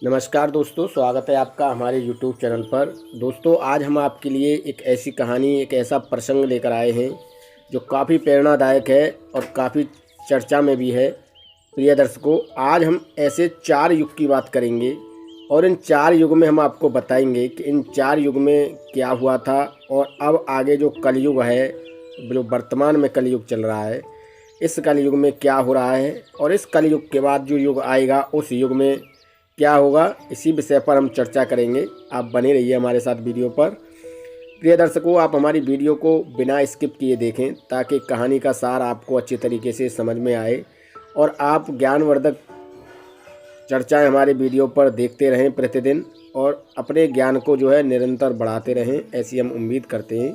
नमस्कार दोस्तों, स्वागत है आपका हमारे YouTube चैनल पर। दोस्तों, आज हम आपके लिए एक ऐसी कहानी, एक ऐसा प्रसंग लेकर आए हैं जो काफ़ी प्रेरणादायक है और काफ़ी चर्चा में भी है। प्रिय दर्शकों, आज हम ऐसे 4 युग की बात करेंगे और इन 4 युग में हम आपको बताएंगे कि इन 4 युग में क्या हुआ था और अब आगे जो कलयुग है, जो वर्तमान में कलयुग चल रहा है, इस कलयुग में क्या हो रहा है और इस कलयुग के बाद जो युग आएगा उस युग में क्या होगा। इसी विषय पर हम चर्चा करेंगे। आप बने रहिए हमारे साथ वीडियो पर। प्रिय दर्शकों, आप हमारी वीडियो को बिना स्किप किए देखें ताकि कहानी का सार आपको अच्छे तरीके से समझ में आए और आप ज्ञानवर्धक चर्चाएं हमारे वीडियो पर देखते रहें प्रतिदिन और अपने ज्ञान को जो है निरंतर बढ़ाते रहें, ऐसी हम उम्मीद करते हैं।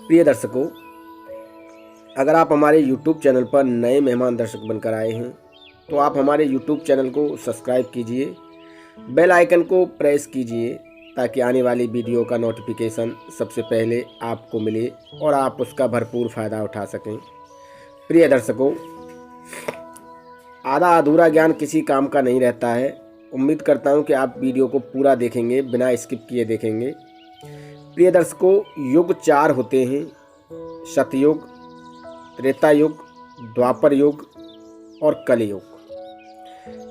प्रिय दर्शकों, अगर आप हमारे YouTube चैनल पर नए मेहमान दर्शक बनकर आए हैं तो आप हमारे YouTube चैनल को सब्सक्राइब कीजिए, बेल आइकन को प्रेस कीजिए ताकि आने वाली वीडियो का नोटिफिकेशन सबसे पहले आपको मिले और आप उसका भरपूर फ़ायदा उठा सकें। प्रिय दर्शकों, आधा अधूरा ज्ञान किसी काम का नहीं रहता है। उम्मीद करता हूं कि आप वीडियो को पूरा देखेंगे, बिना स्किप किए देखेंगे। प्रिय दर्शकों, युग 4 होते हैं: सतयुग, त्रेता युग, द्वापर युग और कलयुग।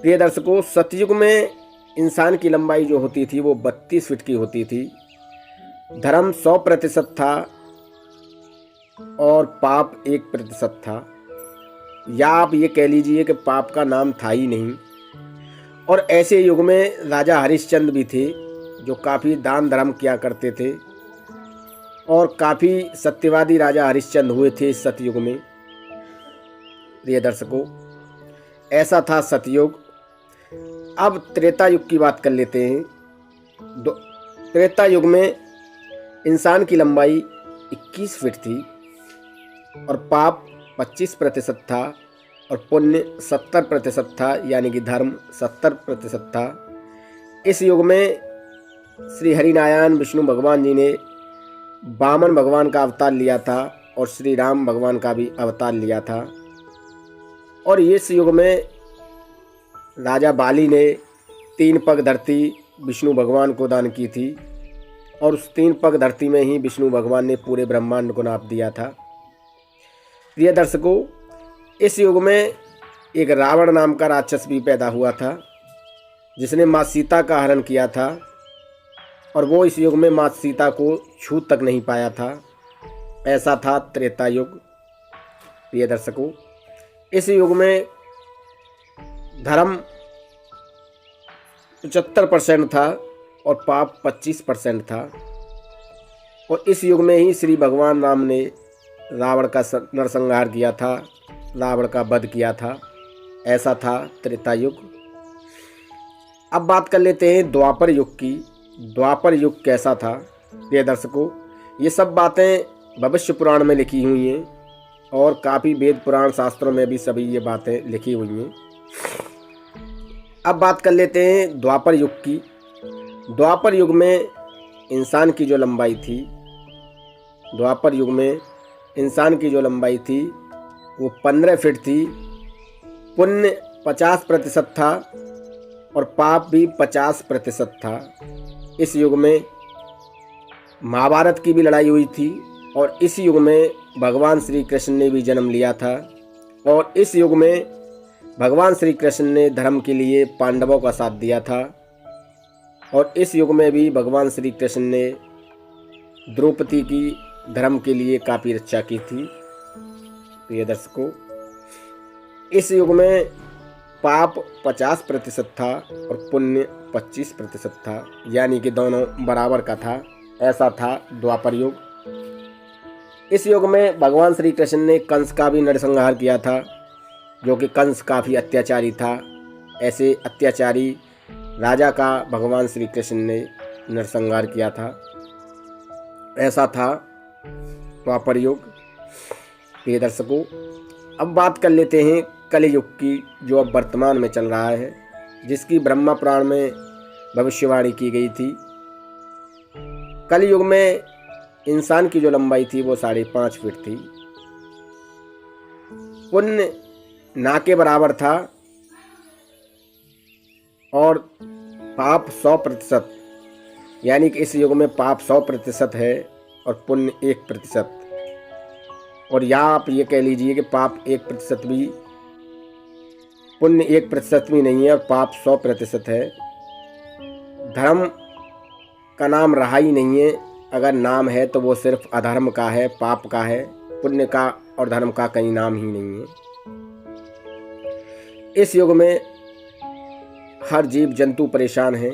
प्रिय दर्शकों, सतयुग में इंसान की लंबाई जो होती थी वो 32 फीट की होती थी। धर्म 100% था और पाप 1% था, या आप ये कह लीजिए कि पाप का नाम था ही नहीं। और ऐसे युग में राजा हरिश्चंद्र भी थे जो काफ़ी दान धर्म किया करते थे और काफ़ी सत्यवादी राजा हरिश्चंद्र हुए थे इस सतयुग में। प्रिय दर्शकों, ऐसा था सतयुग। अब त्रेता युग की बात कर लेते हैं। त्रेता युग में इंसान की लंबाई 21 फीट थी और पाप 25% था और पुण्य 70% था, यानी कि धर्म 70% था। इस युग में श्री हरिनारायण विष्णु भगवान जी ने वामन भगवान का अवतार लिया था और श्री राम भगवान का भी अवतार लिया था। और इस युग में राजा बाली ने 3 पग धरती विष्णु भगवान को दान की थी और उस 3 पग धरती में ही विष्णु भगवान ने पूरे ब्रह्मांड को नाप दिया था। प्रिय दर्शकों, इस युग में एक रावण नाम का राक्षस भी पैदा हुआ था जिसने माँ सीता का हरण किया था और वो इस युग में माँ सीता को छू तक नहीं पाया था। ऐसा था त्रेता युग। प्रिय दर्शकों, इस युग में धर्म 75% था और पाप 25% था। और इस युग में ही श्री भगवान राम ने रावण का नरसंहार किया था, रावण का वध किया था। ऐसा था त्रेता युग। अब बात कर लेते हैं द्वापर युग की। द्वापर युग कैसा था? प्रिय दर्शकों, ये सब बातें भविष्य पुराण में लिखी हुई हैं और काफ़ी वेद पुराण शास्त्रों में भी सभी ये बातें लिखी हुई हैं। अब बात कर लेते हैं द्वापर युग की। द्वापर युग में इंसान की जो लंबाई थी, द्वापर युग में इंसान की जो लंबाई थी वो 15 फीट थी। पुण्य 50% था और पाप भी 50% था। इस युग में महाभारत की भी लड़ाई हुई थी और इस युग में भगवान श्री कृष्ण ने भी जन्म लिया था। और इस युग में भगवान श्री कृष्ण ने धर्म के लिए पांडवों का साथ दिया था और इस युग में भी भगवान श्री कृष्ण ने द्रौपदी की धर्म के लिए काफ़ी रक्षा की थी। प्रिय दर्शकों, इस युग में पाप 50% था और पुण्य 25% था, यानी कि दोनों बराबर का था। ऐसा था द्वापर युग। इस युग में भगवान श्री कृष्ण ने कंस का भी नरसंहार किया था, जो कि कंस काफ़ी अत्याचारी था। ऐसे अत्याचारी राजा का भगवान श्री कृष्ण ने नरसंहार किया था। ऐसा था द्वापर युग। प्रिय दर्शकों, अब बात कर लेते हैं कलयुग की, जो अब वर्तमान में चल रहा है, जिसकी ब्रह्मा पुराण में भविष्यवाणी की गई थी। कलयुग में इंसान की जो लंबाई थी वो 5.5 फीट थी। पुण्य ना के बराबर था और पाप 100%, यानी कि इस युग में पाप 100% है और पुण्य 1%। और या आप ये कह लीजिए कि पाप 1% भी, पुण्य 1% भी नहीं है और पाप 100% है। धर्म का नाम रहा ही नहीं है, अगर नाम है तो वो सिर्फ अधर्म का है, पाप का है। पुण्य का और धर्म का कहीं नाम ही नहीं है। इस युग में हर जीव जंतु परेशान है।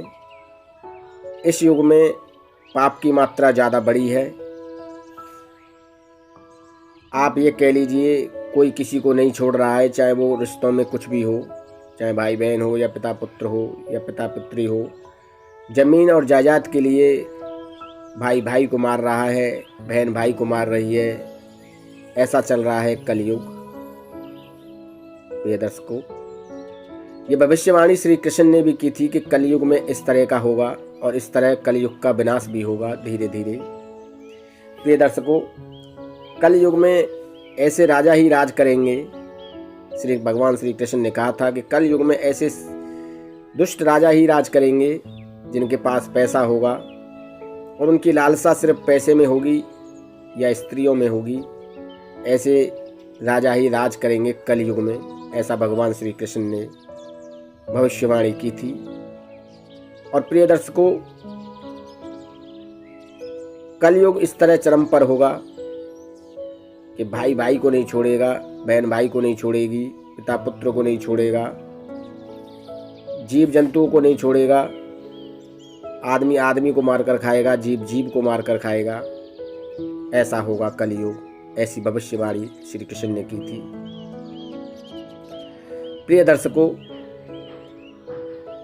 इस युग में पाप की मात्रा ज़्यादा बड़ी है। आप ये कह लीजिए कोई किसी को नहीं छोड़ रहा है, चाहे वो रिश्तों में कुछ भी हो, चाहे भाई बहन हो या पिता पुत्र हो या पिता पुत्री हो। ज़मीन और जायदाद के लिए भाई भाई को मार रहा है, बहन भाई को मार रही है। ऐसा चल रहा है कलयुग। प्रिय दर्शकों, ये भविष्यवाणी श्री कृष्ण ने भी की थी कि कलयुग में इस तरह का होगा और इस तरह कलयुग का विनाश भी होगा धीरे धीरे। प्रिय दर्शकों, कलयुग में ऐसे राजा ही राज करेंगे। श्री भगवान श्री कृष्ण ने कहा था कि कलयुग में ऐसे दुष्ट राजा ही राज करेंगे जिनके पास पैसा होगा और उनकी लालसा सिर्फ पैसे में होगी या स्त्रियों में होगी। ऐसे राजा ही राज करेंगे कलयुग में, ऐसा भगवान श्री कृष्ण ने भविष्यवाणी की थी। और प्रिय दर्शकों, कलयुग इस तरह चरम पर होगा कि भाई भाई को नहीं छोड़ेगा, बहन भाई को नहीं छोड़ेगी, पिता पुत्र को नहीं छोड़ेगा, जीव जंतुओं को नहीं छोड़ेगा, आदमी आदमी को मारकर खाएगा, जीव जीव को मारकर खाएगा। ऐसा होगा कलयुग, ऐसी भविष्यवाणी श्री कृष्ण ने की थी। प्रिय दर्शकों,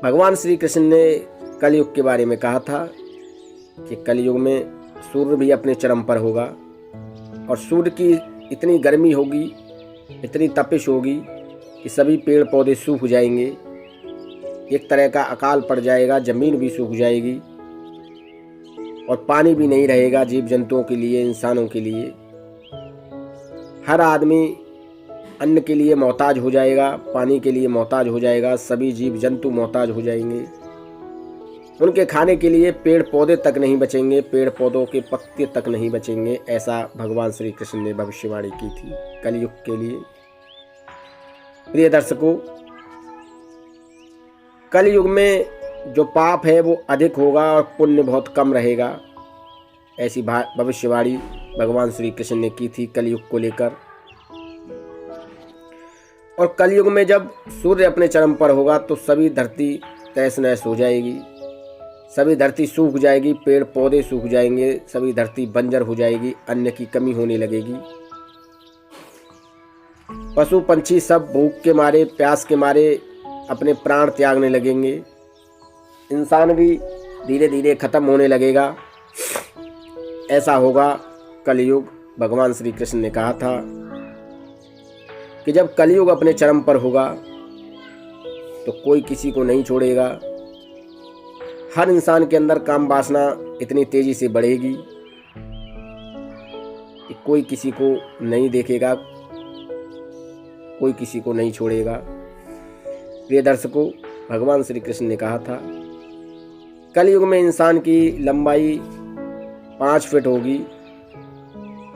भगवान श्री कृष्ण ने कलयुग के बारे में कहा था कि कलयुग में सूर्य भी अपने चरम पर होगा और सूर्य की इतनी गर्मी होगी, इतनी तपिश होगी कि सभी पेड़ पौधे सूख जाएंगे। एक तरह का अकाल पड़ जाएगा, ज़मीन भी सूख जाएगी और पानी भी नहीं रहेगा जीव जंतुओं के लिए, इंसानों के लिए। हर आदमी अन्न के लिए मोहताज हो जाएगा, पानी के लिए मोहताज हो जाएगा, सभी जीव जंतु मोहताज हो जाएंगे। उनके खाने के लिए पेड़ पौधे तक नहीं बचेंगे, पेड़ पौधों के पत्ते तक नहीं बचेंगे। ऐसा भगवान श्री कृष्ण ने भविष्यवाणी की थी कलयुग के लिए। प्रिय दर्शकों, कलयुग में जो पाप है वो अधिक होगा और पुण्य बहुत कम रहेगा। ऐसी भविष्यवाणी भगवान श्री कृष्ण ने की थी कलयुग को लेकर। और कलयुग में जब सूर्य अपने चरम पर होगा तो सभी धरती तहस नहस हो जाएगी, सभी धरती सूख जाएगी, पेड़ पौधे सूख जाएंगे, सभी धरती बंजर हो जाएगी, अन्न की कमी होने लगेगी। पशु पंछी सब भूख के मारे, प्यास के मारे अपने प्राण त्यागने लगेंगे। इंसान भी धीरे धीरे खत्म होने लगेगा। ऐसा होगा कलयुग। भगवान श्री कृष्ण ने कहा था कि जब कलयुग अपने चरम पर होगा तो कोई किसी को नहीं छोड़ेगा। हर इंसान के अंदर काम वासना इतनी तेजी से बढ़ेगी कि कोई किसी को नहीं देखेगा, कोई किसी को नहीं छोड़ेगा। प्रिय दर्शकों, भगवान श्री कृष्ण ने कहा था कलयुग में इंसान की लंबाई 5 फीट होगी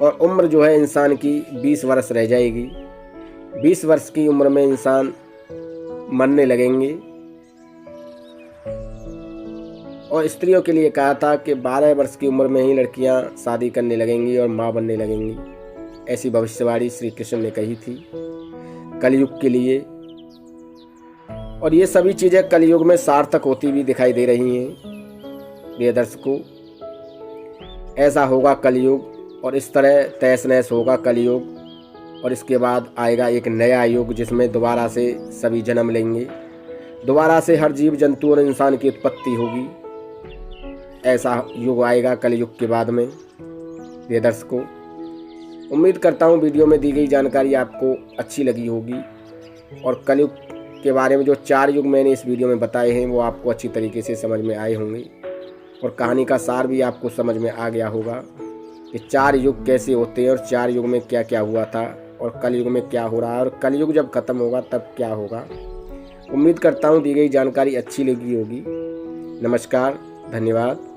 और उम्र जो है इंसान की 20 वर्ष रह जाएगी। 20 वर्ष की उम्र में इंसान मरने लगेंगे। और स्त्रियों के लिए कहा था कि 12 वर्ष की उम्र में ही लड़कियां शादी करने लगेंगी और माँ बनने लगेंगी। ऐसी भविष्यवाणी श्री कृष्ण ने कही थी कलयुग के लिए। और ये सभी चीज़ें कलयुग में सार्थक होती हुई दिखाई दे रही हैं। प्रिय दर्शकों, ऐसा होगा कलयुग और इस तरह तहस नहस होगा कलयुग। और इसके बाद आएगा एक नया युग जिसमें दोबारा से सभी जन्म लेंगे, दोबारा से हर जीव जंतु और इंसान की उत्पत्ति होगी। ऐसा युग आएगा कलयुग के बाद में। प्रिय दर्शकों, उम्मीद करता हूँ वीडियो में दी गई जानकारी आपको अच्छी लगी होगी और कलयुग के बारे में जो 4 युग मैंने इस वीडियो में बताए हैं वो आपको अच्छी तरीके से समझ में आए होंगे और कहानी का सार भी आपको समझ में आ गया होगा कि 4 युग कैसे होते हैं और 4 युग में क्या क्या हुआ था और कलयुग में क्या हो रहा है और कलयुग जब खत्म होगा तब क्या होगा। उम्मीद करता हूँ दी गई जानकारी अच्छी लगी होगी। नमस्कार, धन्यवाद।